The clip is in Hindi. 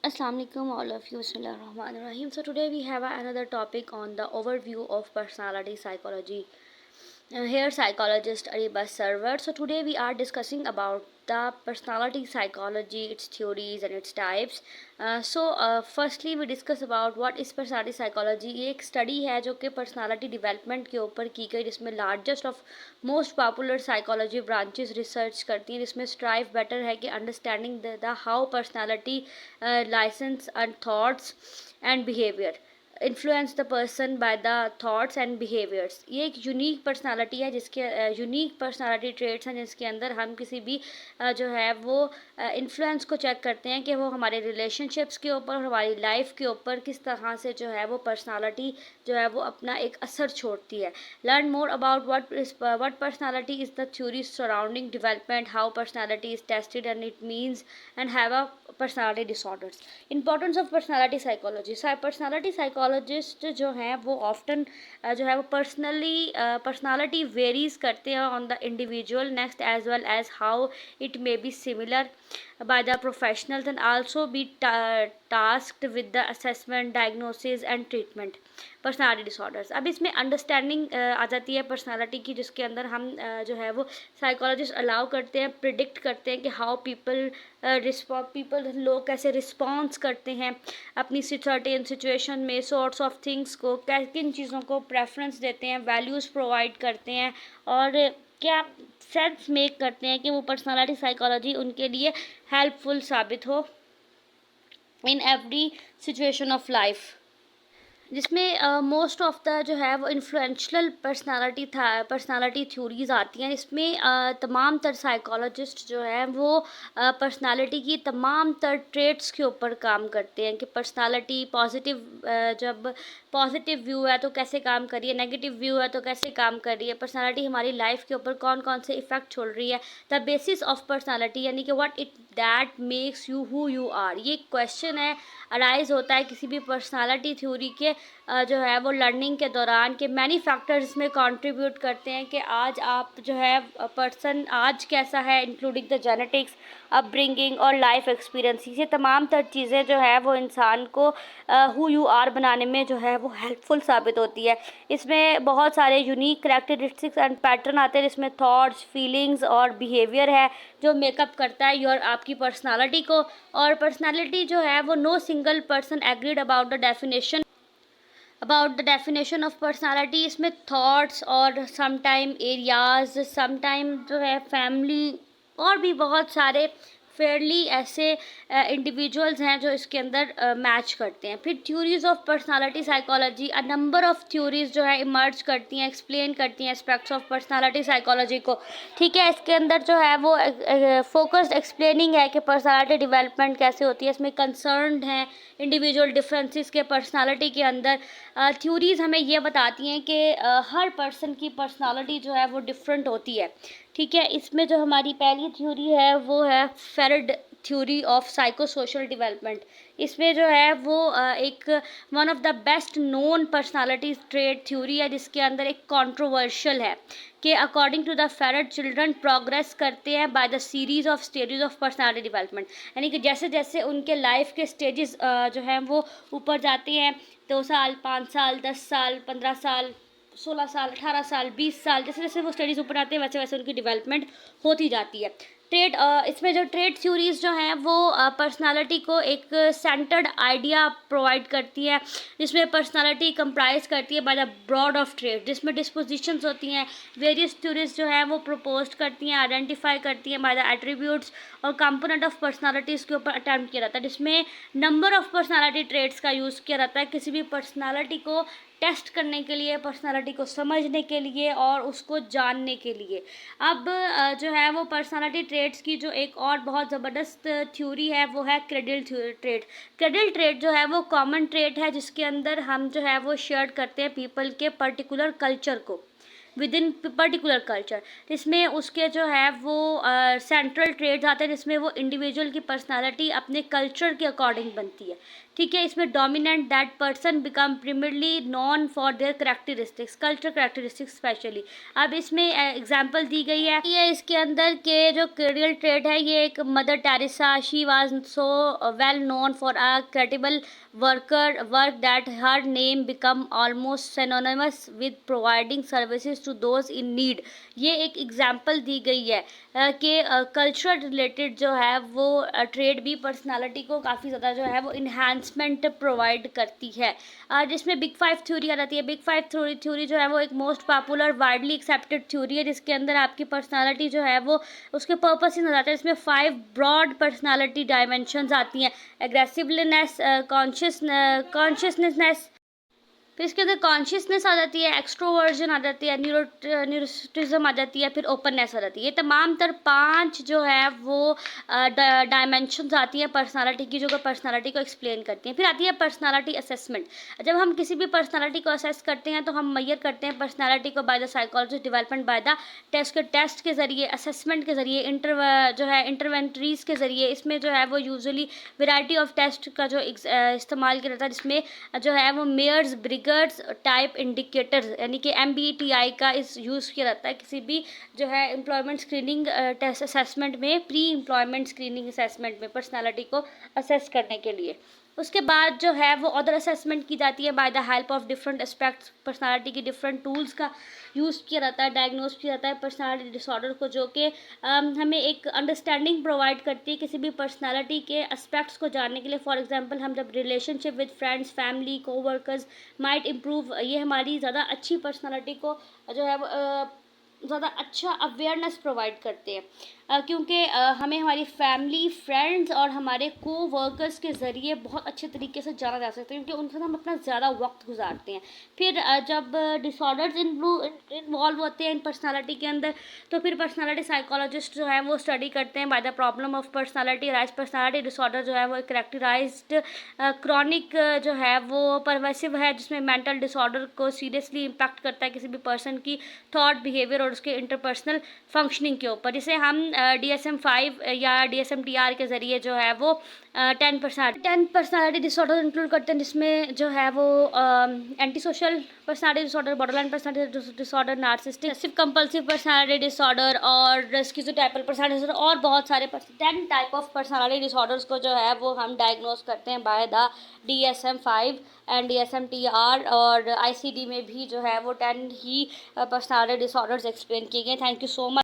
Assalamu alaikum all of you. Bismillahirrahmanirrahim. So today we have another topic on the overview of personality psychology. Here psychologist Aribas Server. So today we are discussing about the personality psychology, its theories and its types. Firstly we discuss about what is personality psychology. ये एक स्टडी है जो कि पर्सनालिटी डेवलपमेंट के ऊपर की गई, जिसमें largest of most popular psychology branches research करती हैं, जिसमें स्ट्राइव बेटर है कि understanding the how personality licence and thoughts and behaviour influence the person by the thoughts and behaviours. ये एक यूनिक पर्सनालिटी है जिसके यूनिक पर्सनालिटी ट्रेट्स हैं जिसके अंदर हम किसी भी जो है वो इन्फ्लुएंस को चेक करते हैं कि वो हमारे रिलेशनशिप्स के ऊपर और हमारी लाइफ के ऊपर किस तरह से जो है वो पर्सनालिटी जो है वो अपना एक असर छोड़ती है। Learn more about what personality is the theory surrounding development, how personality is tested and it means, and have a personality disorders. Importance of personality psychology. Personality psychologist जो हैं वो ऑफ्टन जो है वो पर्सनालिटी वेरीज करते हैं on the individual next as well as how it may be similar by the professionals and also be tasked with the assessment, diagnosis and treatment personality disorders. अब इसमें अंडरस्टैंडिंग आ जाती है पर्सनालिटी की, जिसके अंदर हम जो है वो साइकोलॉजिस्ट अलाउ करते हैं, प्रिडिक्ट करते हैं कि हाउ पीपल लोग कैसे रिस्पॉन्स करते हैं अपनी सर्टेन सिचुएशन में, सॉर्ट्स ऑफ थिंग्स को किन चीज़ों को प्रेफरेंस देते हैं, वैल्यूज़ प्रोवाइड करते हैं और क्या सेंस मेक करते हैं कि वो पर्सनालिटी साइकोलॉजी उनके लिए हेल्पफुल साबित हो in every situation of life, जिसमें मोस्ट ऑफ द जो है वो इन्फ्लुएंशियल पर्सनालिटी थ्योरीज आती हैं। इसमें तमाम तर साइकोलॉजिस्ट जो हैं वो पर्सनालिटी की तमाम तर ट्रेट्स के ऊपर काम करते हैं कि पर्सनालिटी जब पॉजिटिव व्यू है तो कैसे काम कर रही है, नेगेटिव व्यू है तो कैसे काम कर रही है, पर्सनालिटी हमारी लाइफ के ऊपर कौन कौन से इफ़ेक्ट छोड़ रही है, द बेसिस ऑफ पर्सनालिटी, यानी कि what it that makes you who you are. ये क्वेश्चन है अराइज होता है किसी भी पर्सनालिटी थ्योरी के जो है वो लर्निंग के दौरान के मैनी फैक्टर्स इसमें कंट्रीब्यूट करते हैं कि आज आप जो है पर्सन आज कैसा है, इंक्लूडिंग द जेनेटिक्स, अपब्रिंगिंग और लाइफ एक्सपीरियंस। ये तमाम तर चीज़ें जो है वो इंसान को हु यू आर बनाने में जो है वो हेल्पफुल साबित होती है। इसमें बहुत सारे यूनिक कैरेक्टरिस्टिक्स एंड पैटर्न आते हैं, जिसमें थॉट्स, फीलिंग्स और बिहेवियर है जो मेकअप करता है आपकी पर्सनालिटी को। और पर्सनालिटी जो है वो no single person agreed about the definition of personality. इसमें थॉट्स और समटाइम एरियाज, समटाइम जो है फैमिली और भी बहुत सारे फेयरली ऐसे इंडिविजुअल्स हैं जो इसके अंदर मैच करते हैं। फिर theories of personality psychology, a number of theories जो है इमर्ज करती हैं, एक्सप्लेन करती हैं एस्पेक्ट्स ऑफ पर्सनालिटी साइकोलॉजी को। ठीक है, इसके अंदर जो है वो फोकस्ड एक्सप्लेनिंग है कि पर्सनालिटी डेवलपमेंट कैसे होती है। इसमें कंसर्न्ड हैं इंडिविजुअल डिफरेंसेस के पर्सनालिटी के अंदर। थ्योरीज़ हमें ये बताती हैं कि हर पर्सन की पर्सनालिटी जो है वो डिफरेंट होती है। ठीक है, इसमें जो हमारी पहली थ्योरी है वो है Freud theory of psychosocial development. इसमें जो है वो एक one of the best known personality trait theory है, जिसके अंदर एक कंट्रोवर्शियल है कि according to the Freud children progress करते हैं by the series of stages of personality development, यानी कि जैसे जैसे उनके लाइफ के स्टेजेस जो हैं वो ऊपर जाते हैं, 2 साल, 5 साल, 10 साल, 15 साल, 16 साल, 18 साल, 20 साल, जैसे जैसे वो स्टडीज़ ऊपर आते हैं वैसे वैसे उनकी डेवलपमेंट होती जाती है। इसमें जो ट्रेड थ्योरीज जो हैं वो पर्सनालिटी को एक सेंटर्ड आइडिया प्रोवाइड करती है, जिसमें पर्सनालिटी कंप्राइज करती है by the broad of trait, जिसमें डिस्पोजिशंस होती हैं। वेरियस थ्योरीज जो हैं वो प्रपोज करती हैं, आइडेंटिफाई करती हैं बाय द एट्रीब्यूट्स और कंपोनेंट ऑफ पर्सनालिटीज़ के ऊपर अटैम्प्ट किया जाता है, जिसमें नंबर ऑफ पर्सनालिटी ट्रेड्स का यूज़ किया जाता है किसी भी पर्सनालिटी को टेस्ट करने के लिए, पर्सनालिटी को समझने के लिए और उसको जानने के लिए। अब जो है वो पर्सनालिटी ट्रेट्स की जो एक और बहुत ज़बरदस्त थ्योरी है वो है क्रेडल ट्रेट। क्रेडल ट्रेट जो है वो कॉमन ट्रेट है जिसके अंदर हम जो है वो शेयर करते हैं पीपल के पर्टिकुलर कल्चर को विद इन पर्टिकुलर कल्चर। इसमें उसके जो है वो सेंट्रल ट्रेड्स आते हैं, जिसमें वो इंडिविजुअल की पर्सनालिटी अपने कल्चर के अकॉर्डिंग बनती है। ठीक है। इसमें dominant that person become primarily known for their characteristics, culture characteristics specially. अब इसमें एग्जांपल दी गई है, ये इसके अंदर के जो रियल ट्रेड है, ये एक Mother Teresa, she was so well known for a credible work that her name become almost synonymous with providing services to those in need. ये एक एग्जांपल दी गई है कि कल्चर रिलेटेड जो है वो ट्रेड भी पर्सनालिटी को काफ़ी ज़्यादा जो है वो इन्हांसमेंट प्रोवाइड करती है। जिसमें बिग फाइव थ्योरी आ जाती है। बिग फाइव थ्योरी जो है वो एक most popular widely accepted theory है, जिसके अंदर आपकी पर्सनालिटी जो है वो उसके पर्पस ही नजर आता है। इसमें 5 ब्रॉड पर्सनालिटी डायमेंशंस आती हैं। एग्रेसिवनेस, कॉन्शियसनेस, फिर इसके अंदर कॉन्शियसनेस आ जाती है, एक्सट्रोवर्जन आ जाती है, न्यूरोटिज्म आ जाती है, फिर ओपननेस आ जाती है। ये तमाम तर 5 जो है वो डायमेंशंस आती हैं पर्सनालिटी की, जो कि पर्सनालिटी को एक्सप्लेन करती हैं। फिर आती है पर्सनालिटी असेसमेंट। जब हम किसी भी पर्सनालिटी को असेस करते हैं तो हम मेजर करते हैं पर्सनालिटी को by the psychologist development by the test के ज़रिए, असेसमेंट के ज़रिए, जो है इंटरवेंटरीज के ज़रिए। इसमें जो है वो यूजुअली वेराइटी ऑफ टेस्ट का जो इस्तेमाल किया जाता है, जिसमें जो है वो मेयर्स ब्रिगर्स टाइप इंडिकेटर्स यानी कि MBTI का इस यूज़ किया जाता है किसी भी जो है एम्प्लॉयमेंट स्क्रीनिंग टेस्ट असेसमेंट में, प्री एम्प्लॉयमेंट स्क्रीनिंग असेसमेंट में पर्सनालिटी को असेस करने के लिए। उसके बाद जो है वो अदर असेसमेंट की जाती है by the help of different aspects. Personality की डिफरेंट टूल्स का यूज़ किया जाता है, डायग्नोस किया जाता है पर्सनालिटी डिसऑर्डर को, जो कि हमें एक अंडरस्टैंडिंग प्रोवाइड करती है किसी भी पर्सनालिटी के एस्पेक्ट्स को जानने के लिए। फॉर एग्जांपल, हम जब relationship with friends, family, coworkers might improve, ये हमारी ज़्यादा अच्छी पर्सनालिटी को जो है ज़्यादा अच्छा अवेयरनेस प्रोवाइड करते हैं, क्योंकि हमें हमारी फैमिली, फ्रेंड्स और हमारे कोवर्कर्स के ज़रिए बहुत अच्छे तरीके से जाना जा सकता है, क्योंकि उनके साथ हम अपना ज़्यादा वक्त गुजारते हैं। फिर जब डिसऑर्डर्स इन्वॉल्व होते हैं इन पर्सनालिटी के अंदर, तो फिर पर्सनालिटी साइकोलॉजिस्ट जो है वो स्टडी करते हैं by the problem of personality rise. Personality disorder जो है वो एक करेक्टराइज्ड क्रॉनिक जो है वो परवेसिव है, जिसमें मेंटल डिसऑर्डर को सीरियसली इम्पैक्ट करता है किसी भी पर्सन की थॉट, बिहेवियर और उसके इंटरपर्सनल फंक्शनिंग के ऊपर, जिसे हम DSM-5 या DSM-TR के ज़रिए जो है वो 10 पर्सनालिटी डिसऑर्डर इंक्लूड करते हैं, जिसमें जो है वो anti social personality disorder, borderline personality disorder, narcissistic compulsive personality disorder और स्किज़ोटाइपल पर्सनालिटी डिसऑर्डर और बहुत सारे 10 टाइप ऑफ पर्सनालिटी डिसऑर्डर्स को जो है वो हम डायग्नोस करते हैं by the DSM-5 and DSM-TR, और ICD में भी जो है वो 10 ही पर्सनालिटी डिसऑर्डर्स एक्सप्लेन किए गए। Thank you so much.